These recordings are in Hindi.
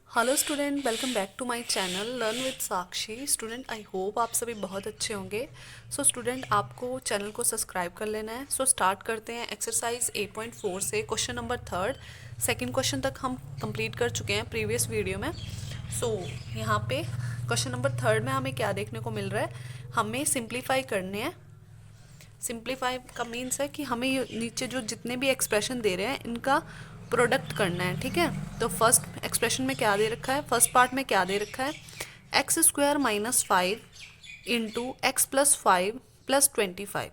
Hello student, welcome back to my channel learn with Sakshi. Student, I hope आप सभी बहुत अच्छे होंगे। सो स्टूडेंट, आपको चैनल को सब्सक्राइब कर लेना है। सो स्टार्ट करते हैं एक्सरसाइज 8.4 से question number third. Second question तक हम कंप्लीट कर चुके हैं प्रीवियस वीडियो में। सो यहाँ पे क्वेश्चन नंबर थर्ड में हमें क्या देखने को मिल रहा है, हमें सिंप्लीफाई करने हैं। सिंप्लीफाई का मीन्स है कि हमें ये नीचे जो जितने भी एक्सप्रेशन दे रहे हैं इनका प्रोडक्ट करना है। ठीक है, तो फर्स्ट एक्सप्रेशन में क्या दे रखा है, फर्स्ट पार्ट में क्या दे रखा है, x square minus 5 into x plus 5 plus 25।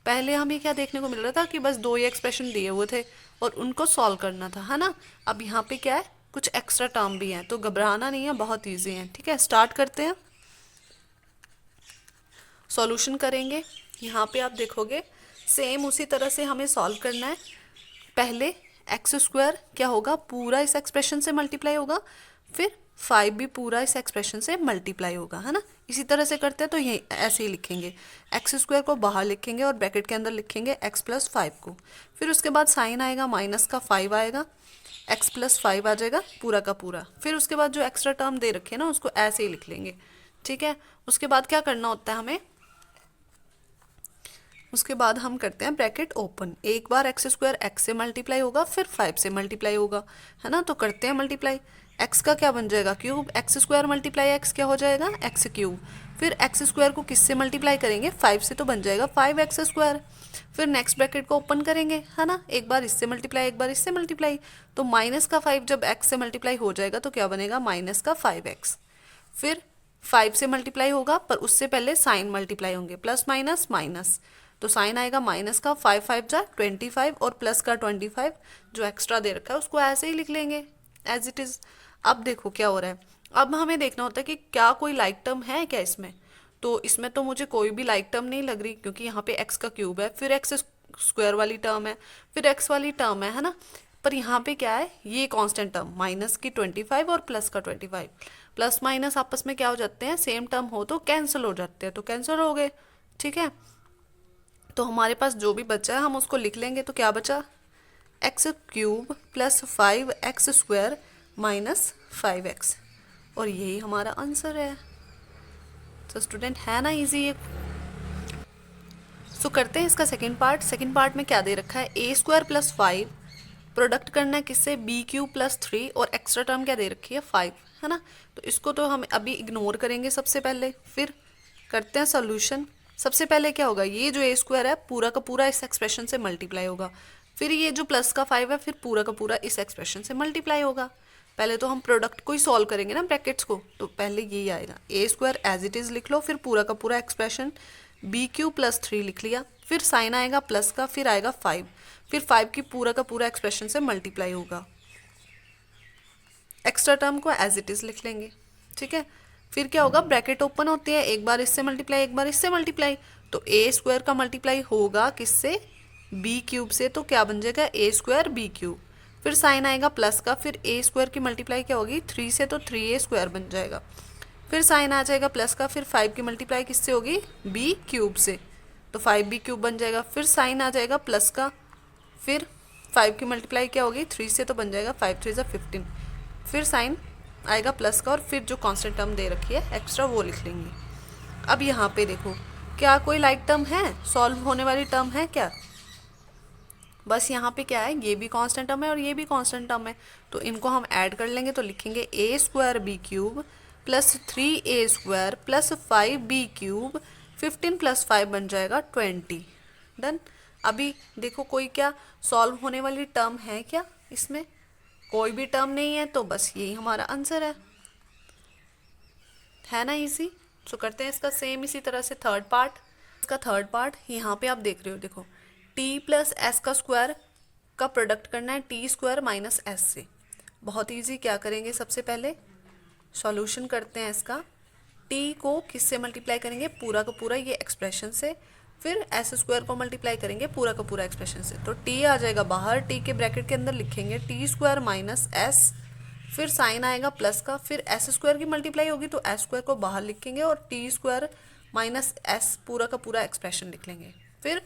पहले हमें क्या देखने को मिल रहा था कि बस दो ही एक्सप्रेशन दिए हुए थे और उनको सॉल्व करना था, है ना। अब यहाँ पे क्या है, कुछ एक्स्ट्रा टर्म भी हैं, तो घबराना नहीं है, बहुत ईजी है। ठीक है, स्टार्ट करते हैं, सॉल्यूशन करेंगे। यहाँ पे आप देखोगे सेम उसी तरह से हमें सॉल्व करना है। पहले एक्स स्क्वायर क्या होगा, पूरा इस एक्सप्रेशन से मल्टीप्लाई होगा, फिर 5 भी पूरा इस एक्सप्रेशन से मल्टीप्लाई होगा, है ना। इसी तरह से करते हैं, तो ये ऐसे ही लिखेंगे, एक्स स्क्वायर को बाहर लिखेंगे और ब्रैकेट के अंदर लिखेंगे एक्स प्लस 5 को। फिर उसके बाद साइन आएगा, माइनस का 5 आएगा, एक्स प्लस 5 आ जाएगा पूरा का पूरा। फिर उसके बाद जो एक्स्ट्रा टर्म दे रखे हैं ना, उसको ऐसे ही लिख लेंगे। ठीक है, उसके बाद क्या करना होता है हमें, उसके बाद हम करते हैं ब्रैकेट ओपन। एक बार एक्स स्क्वायर एक्स से मल्टीप्लाई होगा, फिर 5 से मल्टीप्लाई होगा, है ना। तो करते हैं मल्टीप्लाई, एक्स का क्या बन जाएगा, cube. X square multiply x क्या हो जाएगा, एक्स क्यूब। फिर एक्स स्क्वायर को किससे मल्टीप्लाई करेंगे, 5 से, तो बन जाएगा 5 एक्स स्क्वायर। फिर नेक्स्ट ब्रैकेट को ओपन करेंगे, है ना, एक बार इससे मल्टीप्लाई एक बार इससे मल्टीप्लाई। तो माइनस का 5 जब एक्स से मल्टीप्लाई हो जाएगा तो क्या बनेगा, माइनस का 5x। फिर 5 से मल्टीप्लाई होगा, पर उससे पहले साइन मल्टीप्लाई होंगे, प्लस माइनस माइनस, तो साइन आएगा माइनस का, 5 5 जा 25 और प्लस का 25 जो एक्स्ट्रा दे रखा है उसको ऐसे ही लिख लेंगे एज इट इज। अब देखो क्या हो रहा है, अब हमें देखना होता है कि क्या कोई लाइक टर्म है क्या इसमें। तो इसमें तो मुझे कोई भी लाइक टर्म नहीं लग रही, क्योंकि यहाँ पे एक्स का क्यूब है, फिर एक्स स्क्वायर वाली टर्म है, फिर एक्स वाली टर्म है ना। पर यहाँ पे क्या है, ये कांस्टेंट टर्म माइनस की 25 और प्लस का 25, प्लस माइनस आपस में क्या हो जाते हैं, सेम टर्म हो तो कैंसिल हो जाते हैं, तो कैंसिल हो गए। ठीक है, तो हमारे पास जो भी बचा है हम उसको लिख लेंगे। तो क्या बचा, x cube plus 5 x square minus 5x, और यही हमारा आंसर है। तो स्टूडेंट, है ना इजी ये। सो करते हैं इसका सेकंड पार्ट। सेकंड पार्ट में क्या दे रखा है, ए स्क्वायर प्लस 5 प्रोडक्ट करना है किससे, बी क्यूब प्लस 3, और एक्स्ट्रा टर्म क्या दे रखी है 5, है ना। तो इसको तो हम अभी इग्नोर करेंगे सबसे पहले, फिर करते हैं सोल्यूशन। सबसे पहले क्या होगा, ये जो ए स्क्वायर है पूरा का पूरा इस एक्सप्रेशन से मल्टीप्लाई होगा, फिर ये जो प्लस का 5 है फिर पूरा का पूरा इस एक्सप्रेशन से मल्टीप्लाई होगा। पहले तो हम प्रोडक्ट को ही सॉल्व करेंगे ना, ब्रैकेट्स को, तो पहले यही आएगा, ए स्क्वायर एज इट इज लिख लो, फिर पूरा का पूरा एक्सप्रेशन, बी क्यू प्लस 3 लिख लिया, फिर साइन आएगा प्लस का, फिर आएगा 5, फिर 5 की पूरा का पूरा एक्सप्रेशन से मल्टीप्लाई होगा, एक्स्ट्रा टर्म को एज इट इज लिख लेंगे। ठीक है, फिर क्या होगा, ब्रैकेट ओपन होती है, एक बार इससे मल्टीप्लाई एक बार इससे मल्टीप्लाई, तो ए स्क्वायर का मल्टीप्लाई होगा किससे, बी क्यूब से, तो क्या बन जाएगा, ए स्क्वायर बी क्यूब। फिर साइन आएगा प्लस का, फिर ए स्क्वायर की मल्टीप्लाई क्या होगी 3 से, तो 3a स्क्वायर बन जाएगा। फिर साइन आ जाएगा प्लस का, फिर 5 की मल्टीप्लाई किससे होगी, बी क्यूब से, तो 5b क्यूब बन जाएगा। फिर साइन आ जाएगा प्लस का, फिर 5 की मल्टीप्लाई क्या होगी 3 से, तो बन जाएगा 5 3 15। फिर साइन आएगा प्लस का, और फिर जो कांस्टेंट टर्म दे रखी है एक्स्ट्रा वो लिख लेंगे। अब यहाँ पे देखो, क्या कोई लाइक टर्म है, सॉल्व होने वाली टर्म है क्या, बस यहाँ पे क्या है, ये भी कांस्टेंट टर्म है और ये भी कांस्टेंट टर्म है, तो इनको हम ऐड कर लेंगे। तो लिखेंगे A square B cube plus 3a square plus 5b cube, 15 plus 5 बन जाएगा 20। डन। अभी देखो कोई क्या सॉल्व होने वाली टर्म है क्या, इसमें कोई भी टर्म नहीं है, तो बस यही हमारा आंसर है ना इजी। सो करते हैं इसका सेम इसी तरह से थर्ड पार्ट। इसका थर्ड पार्ट यहाँ पे आप देख रहे हो, देखो टी प्लस एस का स्क्वायर का प्रोडक्ट करना है टी स्क्वायर माइनस एस से। बहुत इजी, क्या करेंगे, सबसे पहले सॉल्यूशन करते हैं इसका। टी को किससे मल्टीप्लाई करेंगे, पूरा का पूरा ये एक्सप्रेशन से, फिर एस स्क्वायर को मल्टीप्लाई करेंगे पूरा का पूरा एक्सप्रेशन से, तो टी आ जाएगा बाहर, टी के ब्रैकेट के अंदर लिखेंगे टी स्क्वायर माइनस एस, फिर साइन आएगा प्लस का, फिर एस स्क्वायर की मल्टीप्लाई होगी तो एस स्क्वायर को बाहर लिखेंगे और टी स्क्वायर माइनस एस पूरा का पूरा एक्सप्रेशन लिख लेंगे। फिर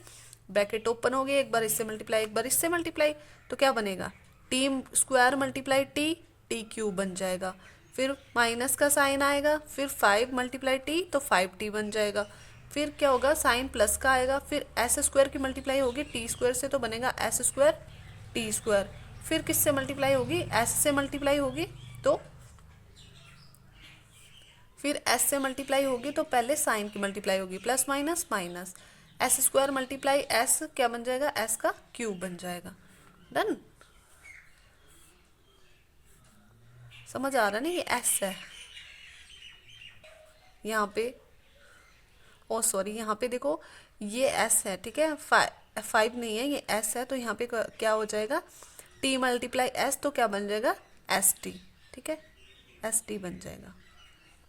ब्रैकेट ओपन हो गई, एक बार इससे मल्टीप्लाई एक बार इससे मल्टीप्लाई, तो क्या बनेगा, T square multiply T T cube बन जाएगा। फिर माइनस का साइन आएगा, फिर 5 मल्टीप्लाई टी तो 5t बन जाएगा। फिर क्या होगा, साइन प्लस का आएगा, फिर एस स्क्वायर की मल्टीप्लाई होगी टी स्क्वायर से तो बनेगा एस स्क्वायर टी स्क्वायर। फिर किससे मल्टीप्लाई होगी, एस से मल्टीप्लाई होगी, तो फिर एस से मल्टीप्लाई होगी तो पहले साइन की मल्टीप्लाई होगी, plus minus minus, S square multiply S क्या बन जाएगा, एस का क्यूब बन जाएगा। डन। समझ आ रहा ना, ये एस है यहाँ पे, ओ सॉरी यहाँ पे देखो ये एस है, ठीक है, 5 नहीं है, ये एस है, तो यहाँ पे क्या हो जाएगा, टी मल्टीप्लाई एस तो क्या बन जाएगा, एस टी, ठीक है, एस टी बन जाएगा।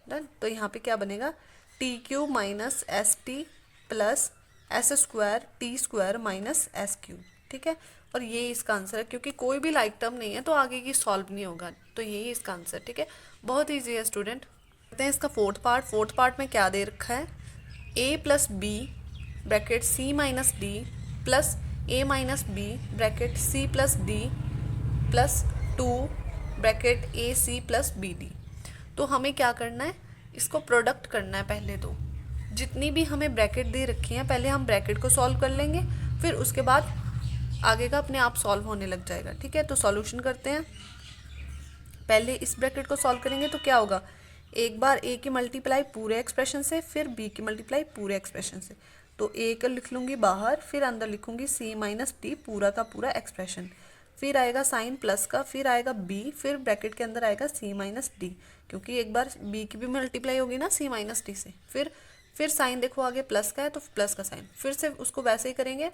डन। तो यहाँ पे क्या बनेगा, T cube minus S T plus S square T square minus S cube, ठीक है। और ये इसका आंसर है, क्योंकि कोई भी लाइक टर्म नहीं है तो आगे की सॉल्व नहीं होगा, तो यही इसका आंसर, ठीक है। बहुत ईजी है स्टूडेंट। करते हैं इसका फोर्थ पार्ट में क्या दे रखा है, A plus B bracket C minus D plus A minus B bracket C plus D plus 2 bracket A C plus B D. तो हमें क्या करना है, इसको प्रोडक्ट करना है। पहले तो जितनी भी हमें ब्रैकेट दे रखी हैं पहले हम ब्रैकेट को सॉल्व कर लेंगे, फिर उसके बाद आगे का अपने आप सॉल्व होने लग जाएगा, ठीक है। तो सॉल्यूशन करते हैं। पहले इस ब्रैकेट को सॉल्व करेंगे तो क्या होगा, एक बार ए की मल्टीप्लाई पूरे एक्सप्रेशन से, फिर बी की मल्टीप्लाई पूरे एक्सप्रेशन से, तो ए का लिख लूँगी बाहर, फिर अंदर लिखूँगी सी माइनस डी पूरा का पूरा एक्सप्रेशन, फिर आएगा साइन प्लस का, फिर आएगा बी, फिर ब्रैकेट के अंदर आएगा सी माइनस डी, क्योंकि एक बार बी की भी मल्टीप्लाई होगी ना सी माइनस डी से। फिर साइन देखो आगे प्लस का है तो प्लस का साइन, फिर से उसको वैसे ही करेंगे,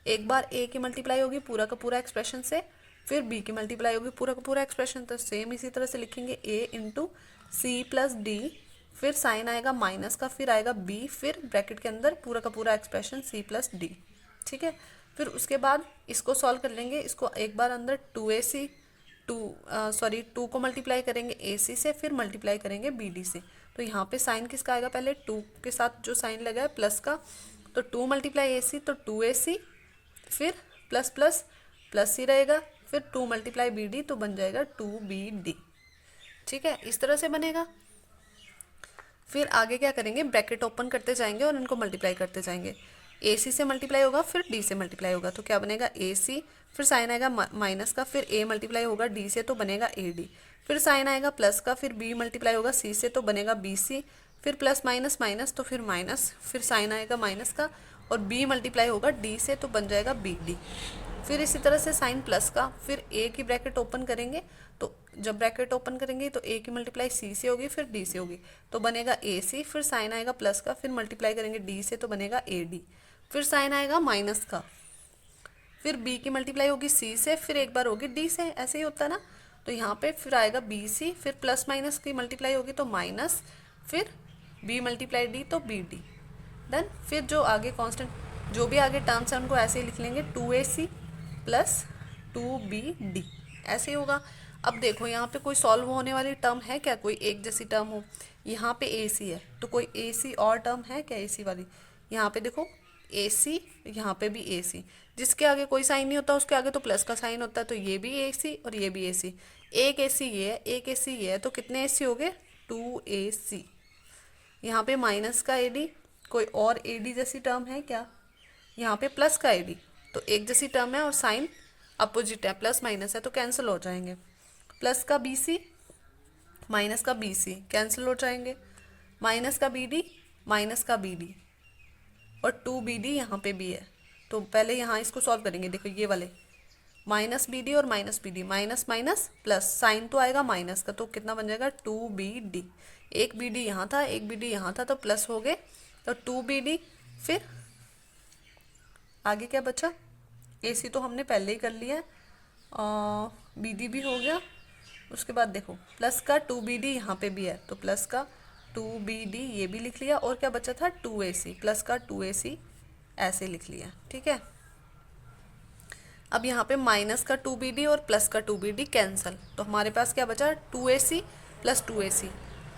एक बार ए की मल्टीप्लाई होगी पूरा का पूरा एक्सप्रेशन से, फिर बी की मल्टीप्लाई होगी पूरा का पूरा एक्सप्रेशन, तो सेम इसी तरह से लिखेंगे ए इंटू सी प्लस डी, फिर साइन आएगा माइनस का, फिर आएगा बी, फिर ब्रैकेट के अंदर पूरा का पूरा एक्सप्रेशन सी प्लस डी, ठीक है। फिर उसके बाद इसको सॉल्व कर लेंगे, इसको एक बार अंदर 2ac 2 को मल्टीप्लाई करेंगे ए सी से, फिर मल्टीप्लाई करेंगे बी डी से। तो यहाँ पे साइन किसका आएगा, पहले 2 के साथ जो साइन लगा है प्लस का, तो 2 मल्टीप्लाई ए सी तो 2ac, फिर प्लस प्लस प्लस ही रहेगा, फिर 2 मल्टीप्लाई बी डी तो बन जाएगा 2bd, ठीक है, इस तरह से बनेगा। फिर आगे क्या करेंगे, ब्रैकेट ओपन करते जाएंगे और इनको मल्टीप्लाई करते जाएंगे, ए सी से मल्टीप्लाई होगा फिर डी से मल्टीप्लाई होगा, तो क्या बनेगा ए सी, फिर साइन आएगा माइनस का, फिर ए मल्टीप्लाई होगा डी से तो बनेगा ए डी, फिर साइन आएगा प्लस का, फिर बी मल्टीप्लाई होगा सी से तो बनेगा बी सी, फिर प्लस माइनस माइनस तो फिर माइनस, फिर साइन आएगा माइनस का और बी मल्टीप्लाई होगा डी से तो बन जाएगा बी डी। फिर इसी तरह से साइन प्लस का, फिर ए की ब्रैकेट ओपन करेंगे, तो जब ब्रैकेट ओपन करेंगे तो ए की मल्टीप्लाई सी से होगी फिर डी से होगी तो बनेगा ए सी, फिर साइन आएगा प्लस का, फिर मल्टीप्लाई करेंगे डी से तो बनेगा ए डी, फिर साइन आएगा माइनस का, फिर बी की मल्टीप्लाई होगी सी से, फिर एक बार होगी डी से, ऐसे ही होता है ना। तो यहाँ पे फिर आएगा बी सी, फिर प्लस माइनस की मल्टीप्लाई होगी तो माइनस, फिर बी मल्टीप्लाई डी तो बी डी। डन। फिर जो आगे कांस्टेंट जो भी आगे टर्म्स हैं उनको ऐसे ही लिख लेंगे 2ac प्लस 2bd, ऐसे ही होगा। अब देखो यहाँ पे कोई सॉल्व होने वाली टर्म है क्या, कोई एक जैसी टर्म हो, यहाँ पे ac है तो कोई ac और टर्म है क्या ac वाली, यहाँ पे देखो ac, यहाँ पे भी ac, जिसके आगे कोई साइन नहीं होता उसके आगे तो प्लस का साइन होता है, तो ये भी ac और ये भी ac, एक ac ये है एक ac ये है, तो कितने ac हो गए 2ac। यहाँ पे माइनस का ad, कोई और ad जैसी टर्म है क्या, यहाँ पे प्लस का ad, तो एक जैसी टर्म है और साइन अपोजिट है, प्लस माइनस है तो कैंसिल हो जाएंगे, प्लस का bc माइनस का bc कैंसिल हो जाएंगे, माइनस का bd माइनस का bd और 2bd यहाँ पे भी है, तो पहले यहाँ इसको सॉल्व करेंगे। देखो ये वाले माइनस bd और minus bd, minus minus plus, sign तो आएगा माइनस का तो कितना बन जाएगा 2bd, एक bd यहाँ था एक bd यहाँ था तो प्लस हो गए तो 2bd। फिर आगे क्या बचा, ac तो हमने पहले ही कर लिया, bd भी हो गया, उसके बाद देखो प्लस का 2bd यहाँ पे भी है तो प्लस का 2bd ये भी लिख लिया, और क्या बचा था 2ac, प्लस का 2ac ऐसे लिख लिया, ठीक है। अब यहाँ पे माइनस का 2bd और प्लस का 2bd कैंसिल, तो हमारे पास क्या बचा 2ac प्लस 2ac,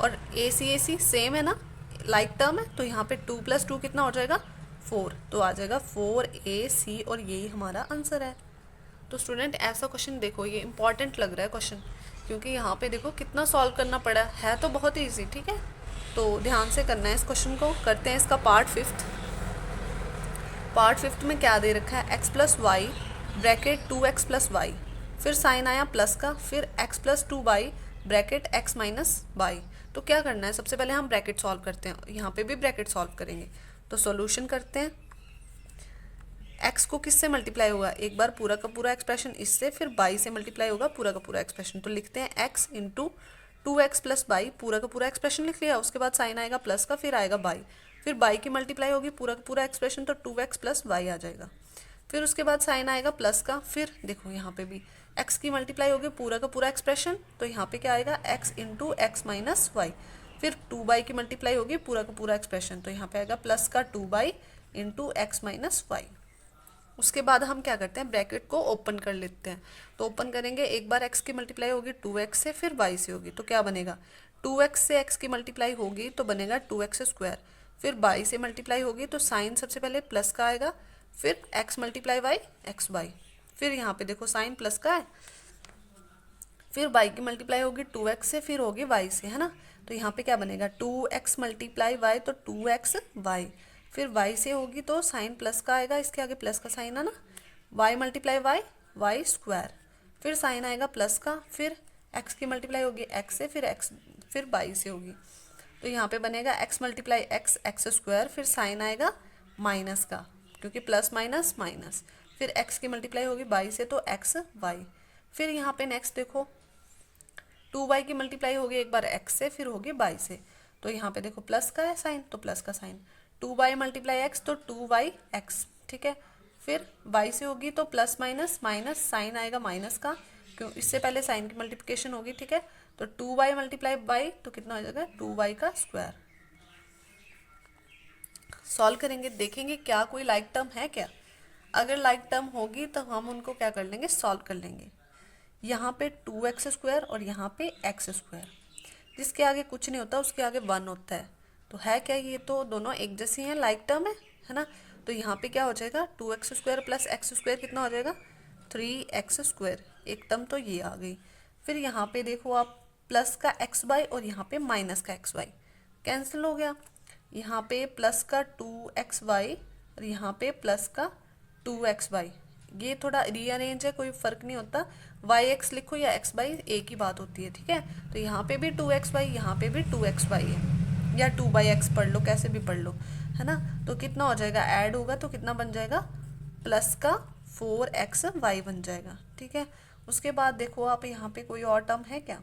और ac सेम है ना, लाइक टर्म है, तो यहाँ पे 2 प्लस 2 कितना हो जाएगा 4, तो आ जाएगा 4ac और यही हमारा आंसर है। तो स्टूडेंट ऐसा क्वेश्चन देखो, ये इंपॉर्टेंट लग रहा है क्वेश्चन, क्योंकि यहाँ पे देखो कितना सॉल्व करना पड़ा है, तो बहुत ईजी। ठीक है, तो ध्यान से करना है इस क्वेश्चन को। करते हैं इसका पार्ट फिफ्थ। पार्ट फिफ्थ में क्या दे रखा है, x plus y bracket 2x plus y, फिर साइन आया प्लस का, फिर x plus 2y bracket x minus y. तो क्या करना है, सबसे पहले हम ब्रैकेट सॉल्व करते हैं, यहाँ पे भी ब्रैकेट सॉल्व करेंगे। तो सॉल्यूशन करते हैं। x को किससे मल्टीप्लाई होगा, एक बार पूरा का पूरा एक्सप्रेशन इससे, फिर y से मल्टीप्लाई होगा पूरा का पूरा एक्सप्रेशन। तो लिखते हैं x into 2x plus Y, पूरा का पूरा एक्सप्रेशन लिख लिया। उसके बाद साइन आएगा प्लस का, फिर आएगा y, फिर y की मल्टीप्लाई होगी पूरा का पूरा एक्सप्रेशन, तो 2x प्लस वाई आ जाएगा। फिर उसके बाद साइन आएगा प्लस का, फिर देखो यहाँ पे भी x की मल्टीप्लाई होगी पूरा का पूरा एक्सप्रेशन, तो यहाँ पे क्या आएगा x into x minus y. फिर 2y की मल्टीप्लाई होगी पूरा का पूरा एक्सप्रेशन, तो यहाँ पे आएगा प्लस का 2y into x minus Y. उसके बाद हम क्या करते हैं, ब्रैकेट को ओपन कर लेते हैं। तो ओपन करेंगे, एक बार x की मल्टीप्लाई होगी 2x से, फिर y से होगी, तो क्या बनेगा 2x से x की मल्टीप्लाई होगी तो बनेगा 2x स्क्वायर, फिर y से मल्टीप्लाई होगी तो साइन सबसे पहले प्लस का आएगा, फिर x multiply y x y, फिर यहाँ पे देखो साइन प्लस का है, फिर y की मल्टीप्लाई होगी 2x से, फिर होगी y से, है ना। तो यहाँ पे क्या बनेगा 2x मल्टीप्लाई y, तो 2x y, फिर y से होगी तो साइन प्लस का आएगा, इसके आगे प्लस का साइन है ना, y multiply y y square, फिर साइन आएगा प्लस का, फिर x की मल्टीप्लाई होगी x से, फिर y से होगी, तो यहाँ पे बनेगा x multiply x x square, फिर साइन आएगा माइनस का, क्योंकि प्लस माइनस माइनस, फिर x की मल्टीप्लाई होगी y से तो एक्स वाई, फिर यहाँ पे नेक्स्ट देखो 2y की मल्टीप्लाई होगी एक बार x से, फिर होगी y से, तो यहाँ पे देखो प्लस का है साइन, तो प्लस का साइन, 2y मल्टीप्लाई x तो 2y x, ठीक है। फिर y से होगी तो प्लस माइनस माइनस, साइन आएगा माइनस का, क्यों इससे पहले साइन की मल्टीप्लिकेशन होगी, ठीक है। तो 2y मल्टीप्लाई y तो कितना हो जाएगा 2y का स्क्वायर। सॉल्व करेंगे, देखेंगे क्या कोई लाइक टर्म है क्या। अगर लाइक टर्म होगी तो हम उनको क्या कर लेंगे, सॉल्व कर लेंगे। यहाँ पे 2x स्क्वायर और यहाँ पे x स्क्वायर, जिसके आगे कुछ नहीं होता उसके आगे 1 होता है, तो है क्या, ये तो दोनों एक जैसी हैं, लाइक टर्म है ना। तो यहाँ पे क्या हो जाएगा 2x square plus x square कितना हो जाएगा 3x स्क्वायर, एक टर्म तो ये आ गई। फिर यहाँ पे देखो आप प्लस का एक्स वाई और यहाँ पे माइनस का एक्स वाई कैंसिल हो गया, यहाँ पे प्लस का 2x वाई और यहाँ पे प्लस का 2x वाई, ये थोड़ा रीअरेंज है, कोई फ़र्क नहीं होता, वाई एक्स लिखो या एक्स वाई एक ही बात होती है, ठीक है। तो यहाँ पे भी 2x वाई, यहाँ पे भी 2x वाई है, या 2/x पढ़ लो, कैसे भी पढ़ लो, है ना। तो कितना हो जाएगा, ऐड होगा तो कितना बन जाएगा, प्लस का 4x वाई बन जाएगा, ठीक है। उसके बाद देखो आप यहाँ पे कोई और टर्म है क्या,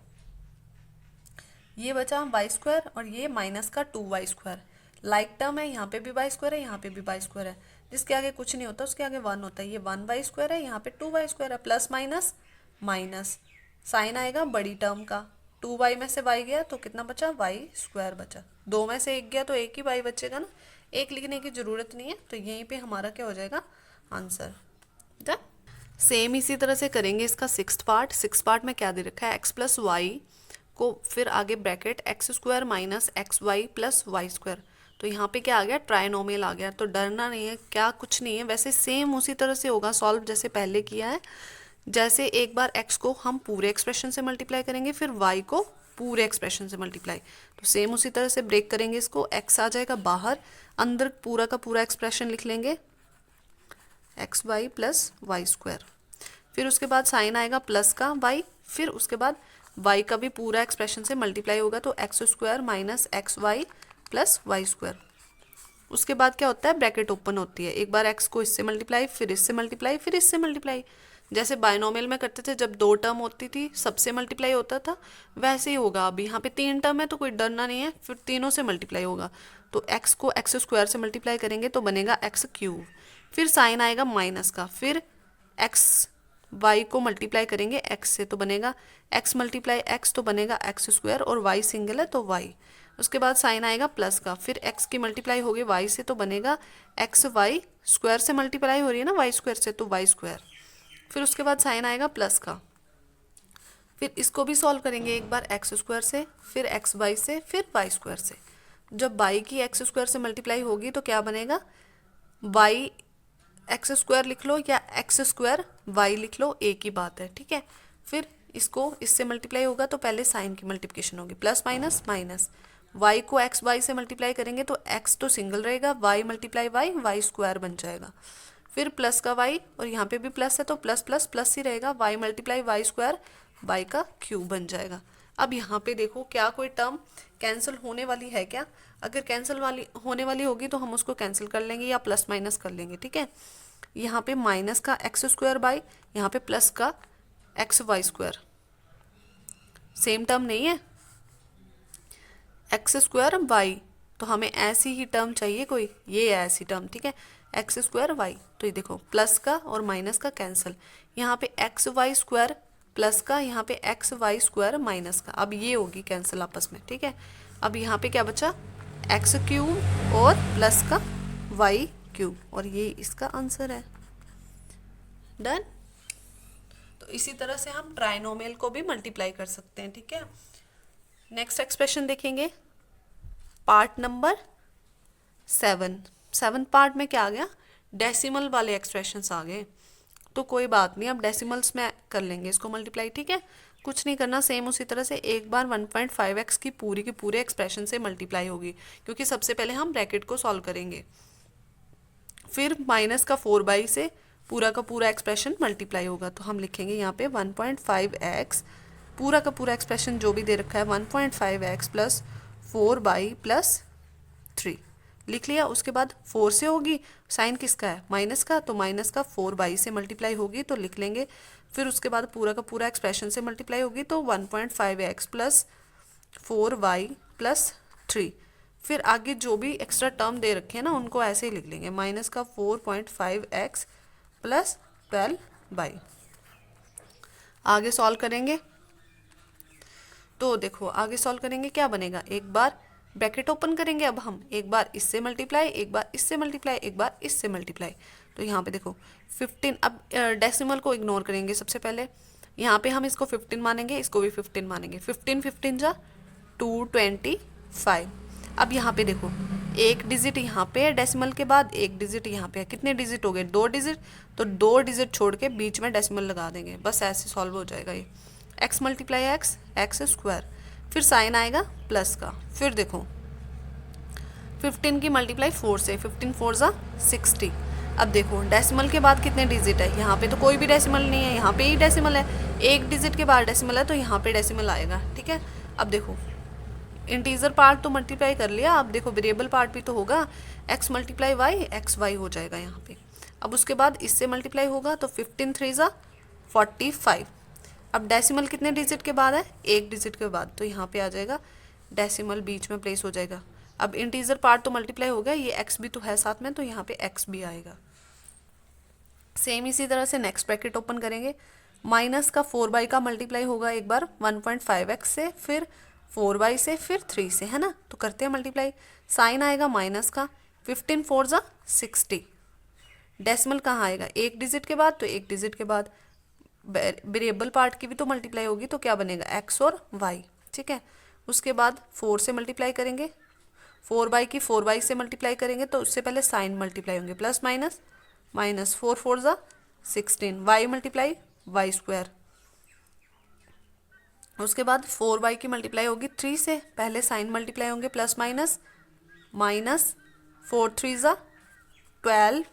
ये बचा वाई स्क्वायर और ये माइनस का 2y स्क्वायर, लाइक टर्म है, यहाँ पे भी वाई स्क्वायर है, यहाँ पे भी वाई स्क्वायर है, जिसके आगे कुछ नहीं होता उसके आगे 1 होता है, ये 1y स्क्वायर है, यहाँ पे 2y स्क्वायर है, प्लस माइनस माइनस, साइन आएगा बड़ी टर्म का, 2y में से y गया तो कितना बचा y स्क्वायर बचा, 2 में से 1 गया तो एक ही y बचेगा ना, एक लिखने की ज़रूरत नहीं है, तो यहीं पे हमारा क्या हो जाएगा आंसर। डन। सेम इसी तरह से करेंगे इसका सिक्स्थ पार्ट में क्या दे रखा है, x प्लस वाई को फिर आगे bracket x square minus x y plus y square, तो यहाँ पे क्या आ गया ट्राइनोमियल आ गया, तो डरना नहीं है, क्या कुछ नहीं है, वैसे सेम उसी तरह से होगा सॉल्व जैसे पहले किया है। जैसे एक बार x को हम पूरे एक्सप्रेशन से मल्टीप्लाई करेंगे, फिर y को पूरे एक्सप्रेशन से मल्टीप्लाई, तो सेम उसी तरह से ब्रेक करेंगे इसको, x आ जाएगा बाहर, अंदर पूरा का पूरा एक्सप्रेशन लिख लेंगे x y plus y square, फिर उसके बाद साइन आएगा प्लस का y, फिर उसके बाद y का भी पूरा एक्सप्रेशन से मल्टीप्लाई होगा तो x square minus x y plus y square. उसके बाद क्या होता है, ब्रैकेट ओपन होती है, एक बार x को इससे मल्टीप्लाई, फिर इससे मल्टीप्लाई, फिर इससे मल्टीप्लाई, जैसे बायनोमियल में करते थे जब 2 टर्म होती थी सबसे मल्टीप्लाई होता था, वैसे ही होगा। अब यहाँ पे 3 टर्म है तो कोई डरना नहीं है, फिर तीनों से मल्टीप्लाई होगा, तो x को एक्स स्क्वायर से मल्टीप्लाई करेंगे तो बनेगा एक्स क्यूब, फिर साइन आएगा माइनस का, फिर एक्स y को मल्टीप्लाई करेंगे x से तो बनेगा x मल्टीप्लाई x तो बनेगा एक्स स्क्वायर, और y सिंगल है तो y, उसके बाद साइन आएगा प्लस का, फिर x की मल्टीप्लाई होगी y से तो बनेगा एक्स वाई स्क्वायर से मल्टीप्लाई हो रही है ना y स्क्वायर से तो y स्क्वायर, फिर उसके बाद साइन आएगा प्लस का, फिर इसको भी सॉल्व करेंगे एक बार एक्स स्क्वायर से, फिर एक्स वाई से, फिर वाई स्क्वायर से, जब y की एक्स स्क्वायर से मल्टीप्लाई होगी तो क्या बनेगा y एक्स स्क्वायर लिख लो या एक्स स्क्वायर वाई लिख लो, एक ही बात है, ठीक है। फिर इसको इससे मल्टीप्लाई होगा तो पहले साइन की मल्टीप्लिकेशन होगी, प्लस माइनस माइनस, y को एक्स वाई से मल्टीप्लाई करेंगे तो x तो सिंगल रहेगा, y मल्टीप्लाई वाई स्क्वायर बन जाएगा, फिर प्लस का y और यहाँ पे भी प्लस है तो प्लस प्लस प्लस ही रहेगा, y multiply y square y का क्यूब बन जाएगा। अब यहाँ पे देखो क्या कोई टर्म कैंसिल होने वाली है क्या? अगर कैंसिल वाली होने वाली होगी तो हम उसको कैंसिल कर लेंगे या प्लस माइनस कर लेंगे, ठीक है। यहाँ पे माइनस का एक्स स्क्वायर बाई यहाँ पे प्लस का x y square, same term नहीं है, एक्स स्क्वायर वाई, तो हमें ऐसी ही टर्म चाहिए कोई, ये है ऐसी टर्म, ठीक है, एक्स स्क्वायर वाई। तो ये देखो प्लस का और माइनस का कैंसिल, यहाँ पे एक्स वाई स्क्वायर प्लस का, यहाँ पे एक्स वाई स्क्वायर माइनस का, अब ये होगी कैंसिल आपस में, ठीक है। अब यहाँ पे क्या बचा, एक्स क्यूब और प्लस का वाई क्यूब, और ये इसका आंसर है। डन। तो इसी तरह से हम ट्राइनोमियल को भी मल्टीप्लाई कर सकते हैं, ठीक है। नेक्स्ट एक्सप्रेशन देखेंगे, पार्ट नंबर 7 पार्ट में क्या आ गया, डेसिमल वाले एक्सप्रेशंस आ गए, तो कोई बात नहीं, अब डेसिमल्स में कर लेंगे इसको मल्टीप्लाई, ठीक है। कुछ नहीं करना, सेम उसी तरह से एक बार 1.5x की पूरे एक्सप्रेशन से मल्टीप्लाई होगी, क्योंकि सबसे पहले हम ब्रैकेट को सॉल्व करेंगे, फिर माइनस का 4 से पूरा का पूरा एक्सप्रेशन मल्टीप्लाई होगा, तो हम लिखेंगे यहाँ पे 1.5x पूरा का पूरा एक्सप्रेशन जो भी दे रखा है 1.5x प्लस 4 प्लस 3 लिख लिया। उसके बाद 4 से होगी, साइन किसका है, माइनस का, तो माइनस का 4 से मल्टीप्लाई होगी तो लिख लेंगे, फिर उसके बाद पूरा का पूरा एक्सप्रेशन से मल्टीप्लाई होगी तो 1.5x प्लस 4 प्लस 3, फिर आगे जो भी एक्स्ट्रा टर्म दे रखे हैं ना उनको ऐसे ही लिख लेंगे, माइनस का 4.5x प्लस 12 आगे सॉल्व करेंगे, तो देखो आगे सॉल्व करेंगे क्या बनेगा, एक बार ब्रैकेट ओपन करेंगे, अब हम एक बार इससे मल्टीप्लाई, एक बार इससे मल्टीप्लाई, एक बार इससे मल्टीप्लाई, तो यहाँ पे देखो 15, अब डेसिमल को इग्नोर करेंगे सबसे पहले, यहाँ पे हम इसको 15 मानेंगे, इसको भी 15 मानेंगे, 15 15 जा 225। अब यहाँ पे देखो एक डिजिट यहाँ पे है डेसिमल के बाद, एक डिजिट यहाँ पे है, कितने डिजिट हो गए, 2 डिजिट, तो 2 डिजिट छोड़ के बीच में डेसिमल लगा देंगे, बस ऐसे सॉल्व हो जाएगा ये, एक्स मल्टीप्लाई एक्स स्क्वायर, फिर साइन आएगा प्लस का, फिर देखो 15 की मल्टीप्लाई 4 से, 15 4 जा 60। अब देखो डेसिमल के बाद कितने डिजिट है, यहाँ पे तो कोई भी डेसिमल नहीं है, यहाँ पे ही डेसिमल है, एक डिजिट के बाद डेसिमल है तो यहाँ पे डेसिमल आएगा, ठीक है। अब देखो इंटीजर पार्ट तो मल्टीप्लाई कर लिया, अब देखो वेरिएबल पार्ट भी तो होगा, x multiply y x y हो जाएगा यहाँ पे। अब उसके बाद इससे मल्टीप्लाई होगा तो 15 3 जा 45। अब डेसिमल कितने डिजिट के बाद है, एक डिजिट के बाद, तो यहाँ पे आ जाएगा डेसिमल बीच में प्लेस हो जाएगा। अब इंटीजर पार्ट तो मल्टीप्लाई हो गया, ये एक्स भी तो है साथ में, तो यहाँ पे एक्स भी आएगा। सेम इसी तरह से नेक्स्ट ब्रैकेट ओपन करेंगे, माइनस का 4 का मल्टीप्लाई होगा एक बार 1.5x से, फिर 4 से, फिर 3 से, है ना, तो करते हैं मल्टीप्लाई, साइन आएगा माइनस का, 15 4 जा 60, डेसिमल कहाँ आएगा, एक डिजिट के बाद, तो एक डिजिट के बाद वेरिएबल पार्ट की भी तो मल्टीप्लाई होगी, तो क्या बनेगा एक्स और वाई, ठीक है। उसके बाद 4 से मल्टीप्लाई करेंगे, 4 की 4 से मल्टीप्लाई करेंगे तो उससे पहले साइन मल्टीप्लाई होंगे, प्लस माइनस माइनस, 4 4 जा 16, वाई मल्टीप्लाई वाई स्क्वायर, उसके बाद 4 की मल्टीप्लाई होगी 3 से, पहले साइन मल्टीप्लाई होंगे प्लस माइनस माइनस, 4 3 जा 12,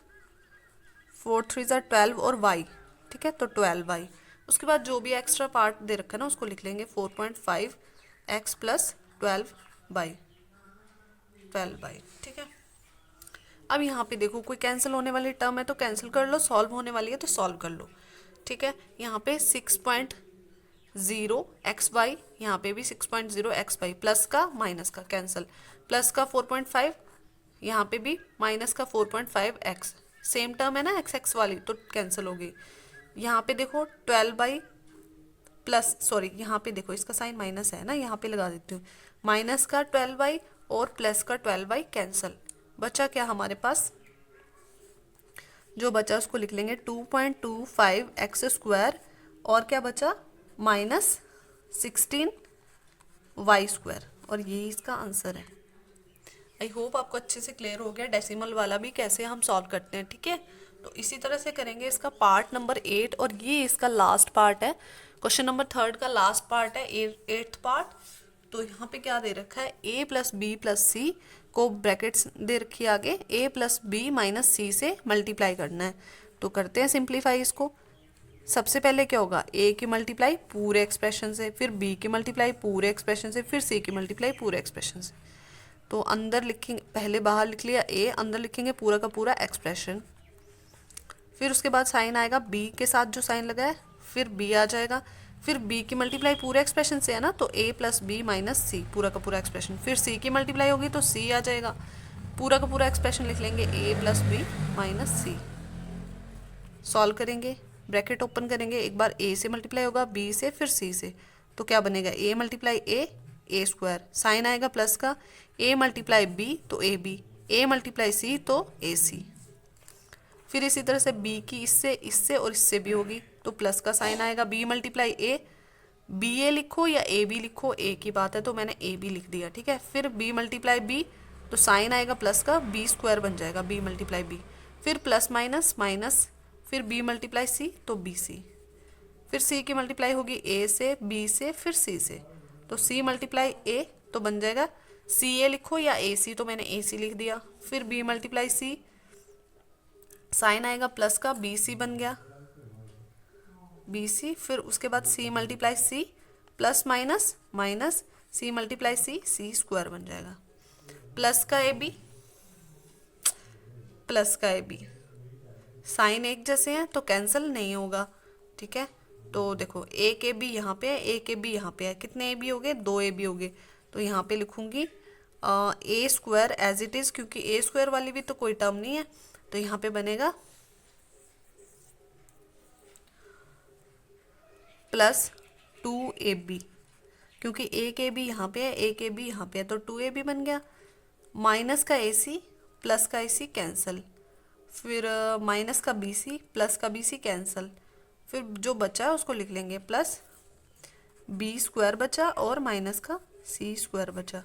4 3 जा 12 और वाई, ठीक है, तो 12y। उसके बाद जो भी एक्स्ट्रा पार्ट दे रखा है ना उसको लिख लेंगे 4.5x प्लस 12y, ठीक है। अब यहाँ पे देखो कोई कैंसिल होने वाली टर्म है तो कैंसिल कर लो, सॉल्व होने वाली है तो सॉल्व कर लो, ठीक है। यहाँ पे 6.0xy, यहाँ पे भी 6.0xy, प्लस का माइनस का कैंसिल, प्लस का 4.5, यहाँ पे भी माइनस का 4.5x, सेम टर्म है ना एक्स एक्स वाली, तो कैंसिल होगी। यहाँ पे देखो 12 प्लस, सॉरी यहाँ पे देखो इसका साइन माइनस है ना, यहाँ पे लगा देती हूँ, माइनस का 12 और प्लस का 12 कैंसिल, बचा क्या हमारे पास, जो बचा उसको लिख लेंगे 2.25x स्क्वायर, और क्या बचा माइनस 16y स्क्वायर, और यही इसका आंसर है। आई होप आपको अच्छे से क्लियर हो गया डेसिमल वाला भी कैसे हम सॉल्व करते हैं, ठीक है। तो इसी तरह से करेंगे इसका पार्ट नंबर 8, और ये इसका लास्ट पार्ट है, क्वेश्चन नंबर 3 का लास्ट पार्ट है, 8th पार्ट। तो यहाँ पे क्या दे रखा है, a प्लस बी प्लस सी को ब्रैकेट्स दे रखी है आगे, a प्लस बी माइनस सी से मल्टीप्लाई करना है। तो करते हैं सिंप्लीफाई इसको। सबसे पहले क्या होगा, a की मल्टीप्लाई पूरे एक्सप्रेशन से, फिर b की मल्टीप्लाई पूरे एक्सप्रेशन से, फिर c की मल्टीप्लाई पूरे एक्सप्रेशन से। तो अंदर लिखेंगे, पहले बाहर लिख लिया a, अंदर लिखेंगे पूरा का पूरा एक्सप्रेशन। फिर उसके बाद साइन आएगा b के साथ जो साइन लगा है, फिर b आ जाएगा, फिर b की मल्टीप्लाई पूरे एक्सप्रेशन से है ना, तो a प्लस बी माइनस सी पूरा का पूरा एक्सप्रेशन, फिर c की मल्टीप्लाई होगी तो c आ जाएगा, पूरा का पूरा एक्सप्रेशन लिख लेंगे a plus b minus c. Solve करेंगे, ब्रैकेट ओपन करेंगे, एक बार a से मल्टीप्लाई होगा b से, फिर c से, तो क्या बनेगा, a multiply a square, sign आएगा प्लस का, a मल्टीप्लाई b तो a b, a multiply c तो ए सी। फिर इसी तरह से b की इससे और इससे भी होगी, तो प्लस का साइन आएगा, b मल्टीप्लाई a, बी ए लिखो या ए बी लिखो, ए की बात है तो मैंने ए बी लिख दिया, ठीक है। फिर b मल्टीप्लाई b, तो साइन आएगा प्लस का, b स्क्वायर बन जाएगा b मल्टीप्लाई b, फिर प्लस माइनस माइनस, फिर b मल्टीप्लाई c तो बी सी, फिर c की मल्टीप्लाई होगी a से, b से, फिर c से, तो c मल्टीप्लाई a तो बन जाएगा, सी ए लिखो या ए सी, तो मैंने ए सी लिख दिया। फिर b मल्टीप्लाई c, साइन आएगा प्लस का, बी सी बन गया बी सी, फिर उसके बाद c multiply C, plus minus minus, c multiply C square बन जाएगा, प्लस का ए बी, प्लस का ए बी, साइन एक जैसे हैं तो कैंसिल नहीं होगा, ठीक है। तो देखो एक ए बी यहाँ पे है, एक ए बी यहाँ पे है, कितने ए बी हो गए, 2 ए बी हो गए। तो यहाँ पे लिखूंगी ए स्क्वायर एज इट इज, क्योंकि ए स्क्वायर वाली भी तो कोई टर्म नहीं है, तो यहाँ पे बनेगा प्लस 2ab, क्योंकि एक ए बी यहाँ पे है, एक ए बी यहाँ पे है, तो 2ab बन गया, माइनस का ए सी, प्लस का ए सी कैंसिल, फिर माइनस का बी सी, प्लस का बी सी कैंसिल, फिर जो बचा है उसको लिख लेंगे, प्लस बी स्क्वायर बचा और माइनस का सी स्क्वायर बचा।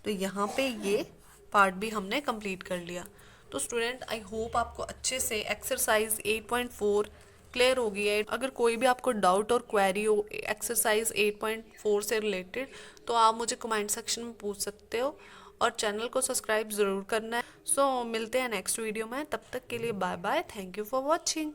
तो यहाँ पे ये पार्ट भी हमने कंप्लीट कर लिया। तो स्टूडेंट आई होप आपको अच्छे से एक्सरसाइज 8.4 क्लियर हो गई है। अगर कोई भी आपको डाउट और क्वेरी हो एक्सरसाइज 8.4 से रिलेटेड, तो आप मुझे कमेंट सेक्शन में पूछ सकते हो, और चैनल को सब्सक्राइब ज़रूर करना है। सो मिलते हैं नेक्स्ट वीडियो में, तब तक के लिए bye bye, thank you for watching.